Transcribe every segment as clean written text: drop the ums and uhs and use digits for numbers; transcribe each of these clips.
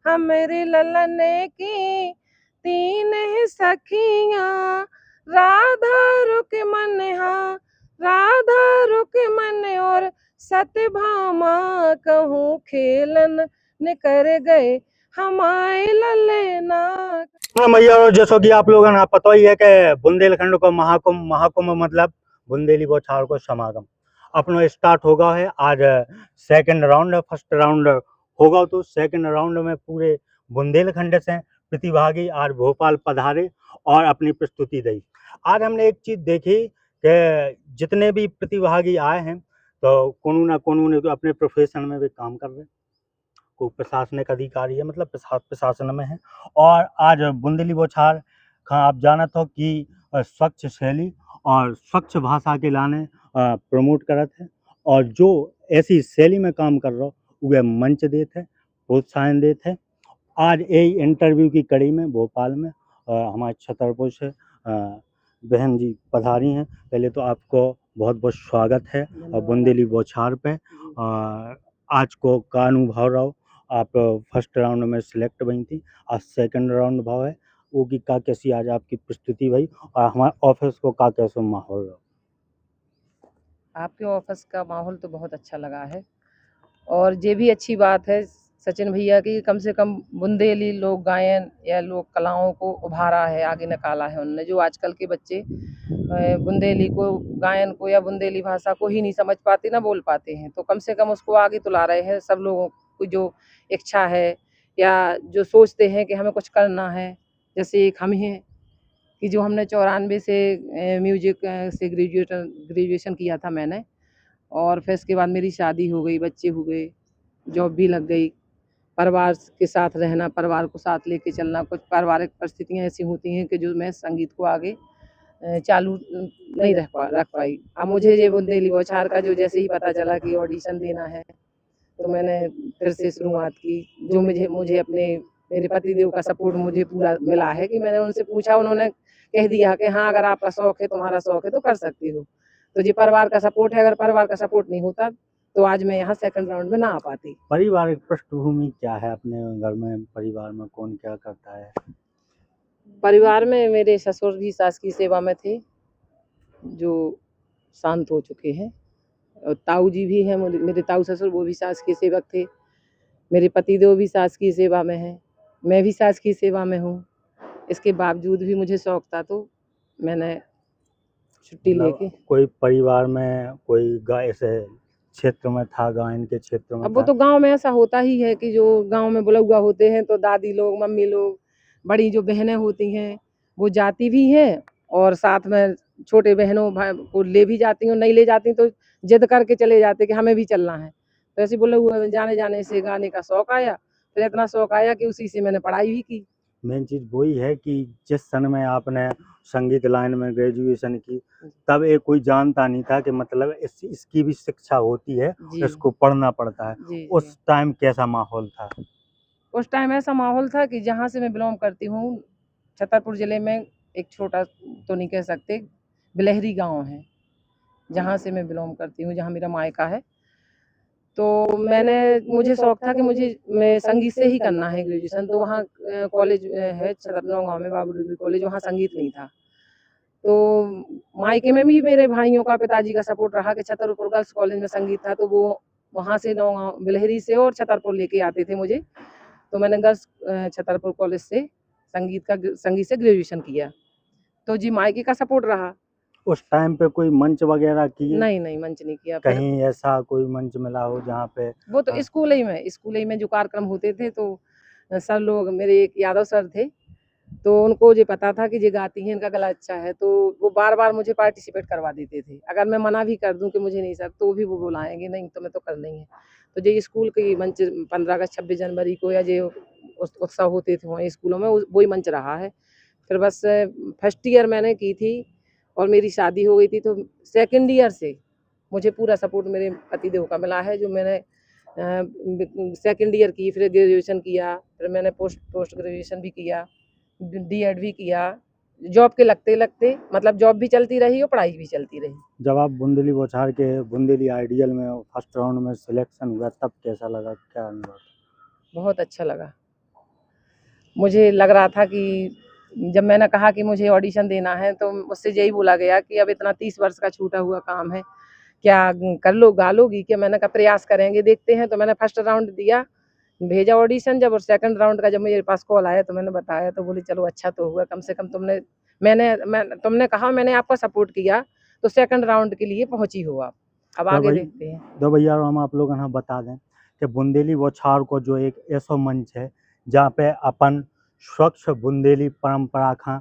हमरे ललन की तीन ही सखियाँ, राधा रुक्मन्हा, राधा रुक्मन और सत्यभामा, कहूँ खेलन न कर गए हमारे ललना। हाँ भैया, जैसा कि आप लोगों ने पता ही है कि बुंदेलखंड को महाकुंभ महाकुंभ मतलब बुंदेली बौछार को समागम अपना स्टार्ट होगा है। आज सेकंड राउंड है, फर्स्ट राउंड होगा तो सेकंड राउंड में पूरे बुंदेलखंड से प्रतिभागी आज भोपाल पधारे और अपनी प्रस्तुति दी। आज हमने एक चीज देखी कि जितने भी प्रतिभागी आए हैं तो कोनो ना कोनो ने अपने प्रोफेशन में भी काम कर रहे हैं। कोई प्रशासनिक अधिकारी है, मतलब प्रशासन में है। और आज बुंदेली बौछार का आप जानत हो कि स्वच्छ शैली और स्वच्छ भाषा के लाने प्रमोट करत है। और जो ऐसी शैली में काम कर रहा वह मंच देते है, प्रोत्साहन देते है। आज यही इंटरव्यू की कड़ी में भोपाल में हमारे छतरपुर से बहन जी पधारी हैं। पहले तो आपको बहुत बहुत स्वागत है बुंदेली बौछार पे। आज को का अनुभव रहो, आप फर्स्ट राउंड में सिलेक्ट बनी थी, आज सेकंड राउंड भाव है वो की का कैसी आज आपकी प्रस्तुति भाई और हमारे ऑफिस को का कैसा माहौल रहो? आपके ऑफिस का माहौल तो बहुत अच्छा लगा है और ये भी अच्छी बात है सचिन भैया की कम से कम बुंदेली लोक गायन या लोक कलाओं को उभारा है, आगे निकाला है उन्होंने। जो आजकल के बच्चे बुंदेली को गायन को या बुंदेली भाषा को ही नहीं समझ पाते, ना बोल पाते हैं, तो कम से कम उसको आगे तुला रहे हैं। सब लोगों को जो इच्छा है या जो सोचते हैं कि हमें कुछ करना है, जैसे एक हम हैं कि जो हमने 94 से म्यूजिक से ग्रेजुएशन किया था मैंने, और फिर इसके बाद मेरी शादी हो गई, बच्चे हो गए, जॉब भी लग गई। परिवार के साथ रहना, परिवार को साथ लेके चलना, कुछ पारिवारिक परिस्थितियाँ ऐसी होती हैं कि जो मैं संगीत को आगे चालू नहीं रख पाई। अब मुझे ये बुंदेली बौछार का जो जैसे ही पता चला कि ऑडिशन देना है, तो मैंने फिर से शुरुआत की। जो मुझे मुझे अपने मेरे पतिदेव का सपोर्ट मुझे पूरा मिला है कि मैंने उनसे पूछा, उन्होंने कह दिया कि हाँ, अगर आपका शौक है, तुम्हारा शौक है तो कर सकती हो। तो ये परिवार का सपोर्ट है, अगर परिवार का सपोर्ट नहीं होता तो आज मैं यहाँ सेकंड राउंड में ना आ पाती। पारिवारिक पृष्ठभूमि क्या है अपने घर में, परिवार में कौन क्या करता है? परिवार में मेरे ससुर भी सास की सेवा में थे, जो शांत हो चुके हैं, और ताऊ जी भी हैं, मेरे ताऊ ससुर, वो भी सास के सेवक थे। मेरे पतिदेव भी सास की सेवा में हैं, मैं भी सास की सेवा में हूँ। इसके बावजूद भी मुझे शौक था तो मैंने छुट्टी लेके। कोई परिवार में कोई ऐसे क्षेत्र में था, गायन के क्षेत्र में अब वो था? तो गांव में ऐसा होता ही है कि जो गांव में बुलौआ होते हैं तो दादी लोग, मम्मी लोग, बड़ी जो बहनें होती हैं वो जाती भी हैं, और साथ में छोटे बहनों भाई को ले भी जाती हैं, नहीं ले जाती तो जिद करके चले जाते कि हमें भी चलना है। तो ऐसे बुलौआ में जाने जाने से गाने का शौक आया, फिर इतना शौक आया कि उसी से मैंने पढ़ाई भी की। मेन चीज वही है कि जिस सन में आपने संगीत लाइन में ग्रेजुएशन की, तब ये कोई जानता नहीं था कि मतलब इसकी भी शिक्षा होती है, जी इसको पढ़ना पड़ता है। जी उस जी। टाइम कैसा माहौल था? उस टाइम ऐसा माहौल था कि जहाँ से मैं बिलोंग करती हूँ, छतरपुर ज़िले में एक छोटा तो नहीं कह सकते, बिलहरी गांव है जहाँ से मैं बिलोंग करती हूँ, जहाँ मेरा मायका है। तो मुझे शौक था कि मैं संगीत से ही करना है ग्रेजुएशन। तो वहाँ कॉलेज है छतरपुर गाँव में, बाबू डिग्री कॉलेज, वहाँ संगीत नहीं था। तो मायके में भी मेरे भाइयों का, पिताजी का सपोर्ट रहा कि छतरपुर गर्ल्स कॉलेज में संगीत था, तो वो वहाँ से नौगाँव बिलहरी से और छतरपुर लेके आते थे मुझे। तो मैंने गर्ल्स छतरपुर कॉलेज से संगीत से ग्रेजुएशन किया। तो जी मायके का सपोर्ट रहा। उस टाइम पे कोई मंच वगैरह किए? नहीं मंच नहीं किया। फिर कहीं ऐसा कोई मंच मिला हो जहाँ पे? वो तो स्कूल ही में जो कार्यक्रम होते थे, तो सर लोग, मेरे एक यादव सर थे, तो उनको ये पता था कि ये गाती हैं, इनका गला अच्छा है, तो वो बार-बार मुझे पार्टिसिपेट करवा देते थे। अगर मैं मना भी कर दूँ कि मुझे नहीं सर, तो भी वो बुलाएँगे, नहीं तुम्हें तो करना ही है। तो ये स्कूल की मंच 15 अगस्त, 26 जनवरी को, या ये उत्सव होते थे वहाँ स्कूलों में, वही मंच रहा है। फिर बस फर्स्ट ईयर मैंने की थी और मेरी शादी हो गई थी, तो सेकंड ईयर से मुझे पूरा सपोर्ट मेरे पतिदेव का मिला है, जो मैंने सेकंड ईयर की, फिर ग्रेजुएशन किया, फिर मैंने पोस्ट ग्रेजुएशन भी किया, डीएड भी किया। जॉब के लगते-लगते, मतलब जॉब भी चलती रही और पढ़ाई भी चलती रही। जब आप बुंदेली बौछार के बुंदेली आइडियल में फर्स्ट राउंड में सिलेक्शन हुआ तब कैसा लगा, क्या अनुभव? बहुत अच्छा लगा। मुझे लग रहा था कि जब मैंने कहा कि मुझे ऑडिशन देना है तो मुझसे यही बोला गया कि अब इतना 30 वर्ष का छूटा हुआ काम है, क्या कर लो, गा लोगी क्या? मैंने कहा प्रयास करेंगे, देखते हैं। तो मैंने फर्स्ट राउंड दिया, भेजा ऑडिशन जब, और सेकंड राउंड का जब मेरे पास कॉल आया तो मैंने बताया, तो बोली चलो अच्छा तो हुआ, कम से कम तुमने कहा, मैंने आपका सपोर्ट किया, तो सेकंड राउंड के लिए पहुंची हो आप। अब तो आगे भाई देखते हैं। तो भैया हम आप लोगन हाँ बता दें कि बुंदेली बौछार को जो एक ऐसा मंच है जहाँ पे अपन स्वच्छ बुंदेली परंपरा का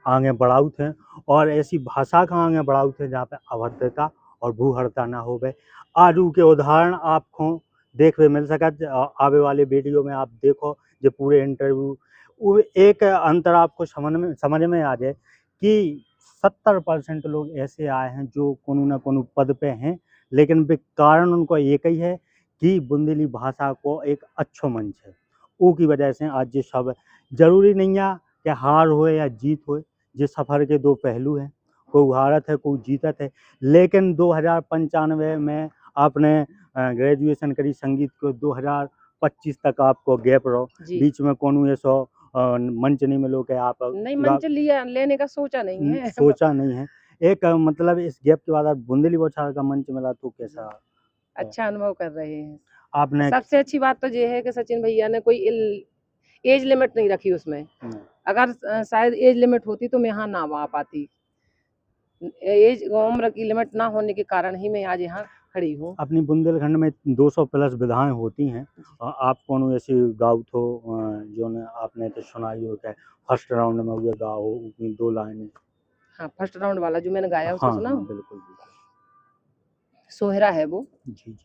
आगे बढ़ाऊ थे और ऐसी भाषा का आगे बढ़ाऊ थे जहाँ पे अभद्रता और भूहरता ना हो गए। आज के उदाहरण आपको देखने मिल सकत आवे वाले वीडियो में आप देखो जो पूरे इंटरव्यू वो एक अंतर आपको समझ में आ जाए कि 70% लोग ऐसे आए हैं जो कोनो न कोनो पद पे हैं, लेकिन वे कारण उनको एक ही है कि बुंदेली भाषा को एक अच्छो मंच है। ऊ की वजह से आज ये सब जरूरी नहीं है कि हार होए या जीत होए, ये सफर के दो पहलू हैं, कोई हारत है कोई जीतत है। लेकिन 2095 में आपने ग्रेजुएशन करी संगीत को, 2025 तक आपको गैप रहो, जी बीच में कोनो ऐसो मंच नहीं मिलो कि आप नहीं, मंच लिया लेने का सोचा नहीं है। सोचा नहीं है। एक मतलब इस गैप के बाद आप बुंदेली बौछार का मंच मिला तो कैसा है? अच्छा अनुभव कर रहे हैं। आपने सबसे अच्छी बात तो ये है कि सचिन भैया ने कोई एज लिमिट नहीं रखी उसमें। अगर शायद एज लिमिट होती तो मैं यहाँ ना आ पाती। एज उम्र की लिमिट ना होने के कारण ही मैं आज यहाँ खड़ी हूँ। अपनी बुंदेलखंड में 200 प्लस विधाएं होती हैं। आप कौन ऐसी गाओ थो जो ने आपने तो सुनाई हो क्या फर्स्ट राउंड में हुए गाओ अपनी 2 लाइनें? हाँ, फर्स्ट राउंड वाला जो मैंने गाया उसको हाँ सुना? हाँ बिल्कुल बिल्कुल। सोहरा है वो, जी जी।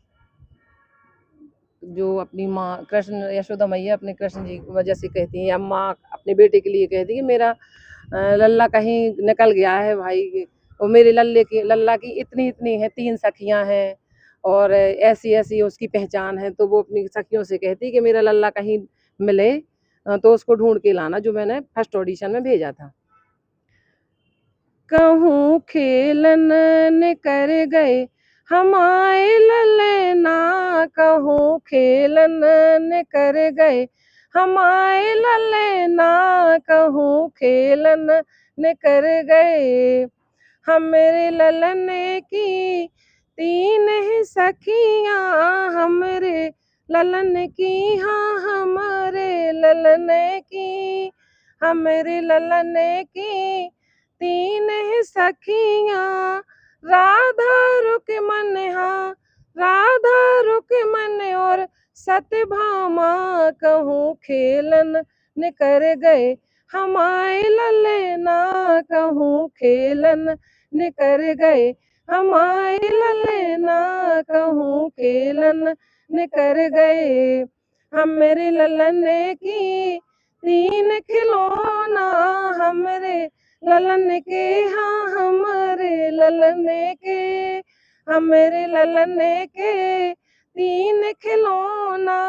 जो अपनी माँ कृष्ण यशोदा मैया अपने कृष्ण जी की वजह से कहती हैं, या माँ अपने बेटे के लिए कहती है कि मेरा लल्ला कहीं निकल गया है भाई, और मेरे लल्ला की इतनी इतनी है, 3 सखियां हैं और ऐसी ऐसी उसकी पहचान है। तो वो अपनी सखियों से कहती है कि मेरा लल्ला कहीं मिले तो उसको ढूंढ के लाना, जो मैंने फर्स्ट ऑडिशन में भेजा था। कहूँ खेलन न कर गए हमारे ललना, कहूँ खेलन न कर गए हमारे ललना, कहूँ खेलन न कर गए हमरे ललन की 3 ही सखियाँ, हमरे ललन की, हाँ हमारे ललन की, हमरे ललन की 3 ही सखियाँ। राधा रुक्मन, हाँ राधा रुक्मन और सत्यभामा, कहूँ खेलन न कर गए हमारे ललना, कहूँ खेलन न कर गए हमारे ललना, कहूँ खेलन न कर गए हमरे ललन की 3 खिलौना, हमरे ललन के, हाँ हमारे ललन के, हमरे ललन के 3 खिलौना।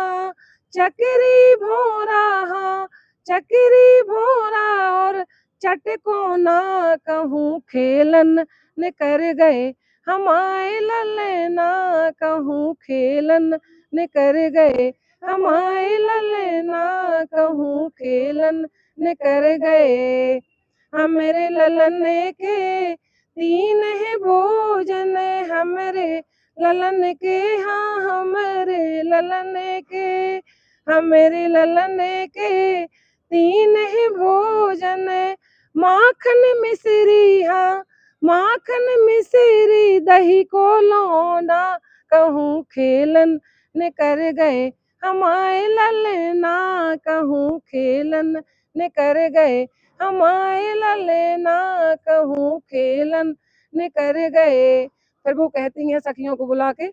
चकरी भोरा, हाँ चकरी भोरा और चटकोना, कहूँ खेलन न कर गए हमारे ललना, कहूँ खेलन न कर गए हमारे ललना, कहूँ खेलन न कर गए हमरे ललन के 3 है भोजन, हमरे ललन के, हाँ हमरे ललन के, हमरे ललन के 3 है भोजन। माखन मिश्री, हाँ माखन मिश्री दही को लौंडा, कहूँ खेलन न कर गए हमारे ललना, कहूँ खेलन न कर गए हमारे ललना, कहूँ खेलन न कर गए। फिर वो कहती हैं सखियों को बुला के,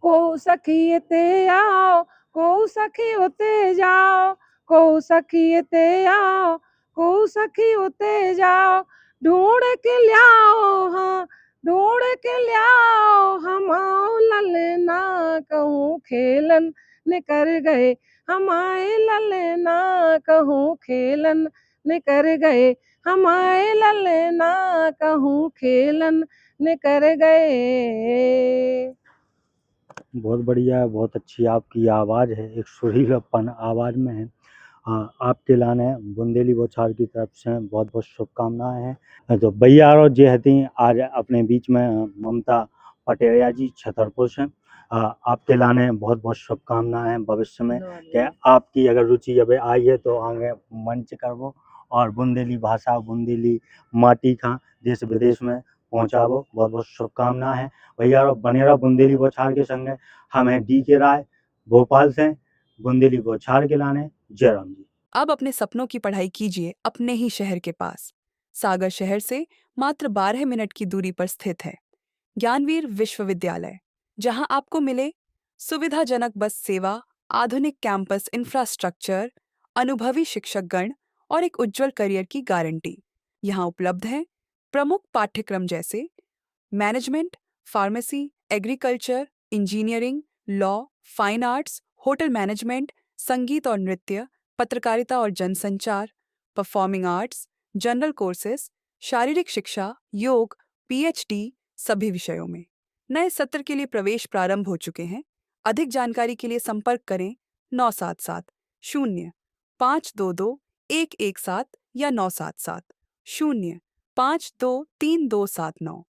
को सखी ते आओ, को सखी उते जाओ, को सखी ते आओ, को सखी उते जाओ, ढूंढ के लियाओ, हाँ ढूंढ के लियाओ हमाओ ललना, कहूँ खेलन न कर गए हमारे ललना, कहूँ खेलन न कर गए हमारे ललना, कहूँ खेलन न कर गए। बहुत बढ़िया है, बहुत अच्छी आपकी आवाज़ है, एक सुरीलापन आवाज़ में है। आपके लाने बुंदेली बौछार की तरफ से बहुत बहुत शुभकामनाएं हैं। तो भैया और जे हती आज अपने बीच में ममता पटेरिया जी छतरपुर से आपके लाने बहुत बहुत शुभकामनाएं हैं भविष्य में कि आपकी अगर रुचि अब आई है तो आगे मंच करवो और बुंदेली भाषा बुंदेली माटी का देश विदेश में पहुंचावो। बहुत बहुत शुभकामनाएं हैं भैया और बनेरा बुंदेली बौछार के संगे हमें डी के राय भोपाल से बुंदेली बौछार के लाने जयराम जी। अब अपने सपनों की पढ़ाई कीजिए अपने ही शहर के पास। सागर शहर से मात्र 12 मिनट की दूरी पर स्थित है ज्ञानवीर विश्वविद्यालय, जहां आपको मिले सुविधाजनक बस सेवा, आधुनिक कैंपस इंफ्रास्ट्रक्चर, अनुभवी शिक्षकगण और एक उज्जवल करियर की गारंटी। यहाँ उपलब्ध है प्रमुख पाठ्यक्रम जैसे management, pharmacy, agriculture, engineering, law, fine arts, hotel management, संगीत और नृत्य, पत्रकारिता और जनसंचार, परफॉर्मिंग आर्ट्स, जनरल कोर्सेज, शारीरिक शिक्षा, योग, पीएचडी सभी विषयों में। नए सत्र के लिए प्रवेश प्रारंभ हो चुके हैं। अधिक जानकारी के लिए संपर्क करें 977 0 522 117 या 977 0 523 279।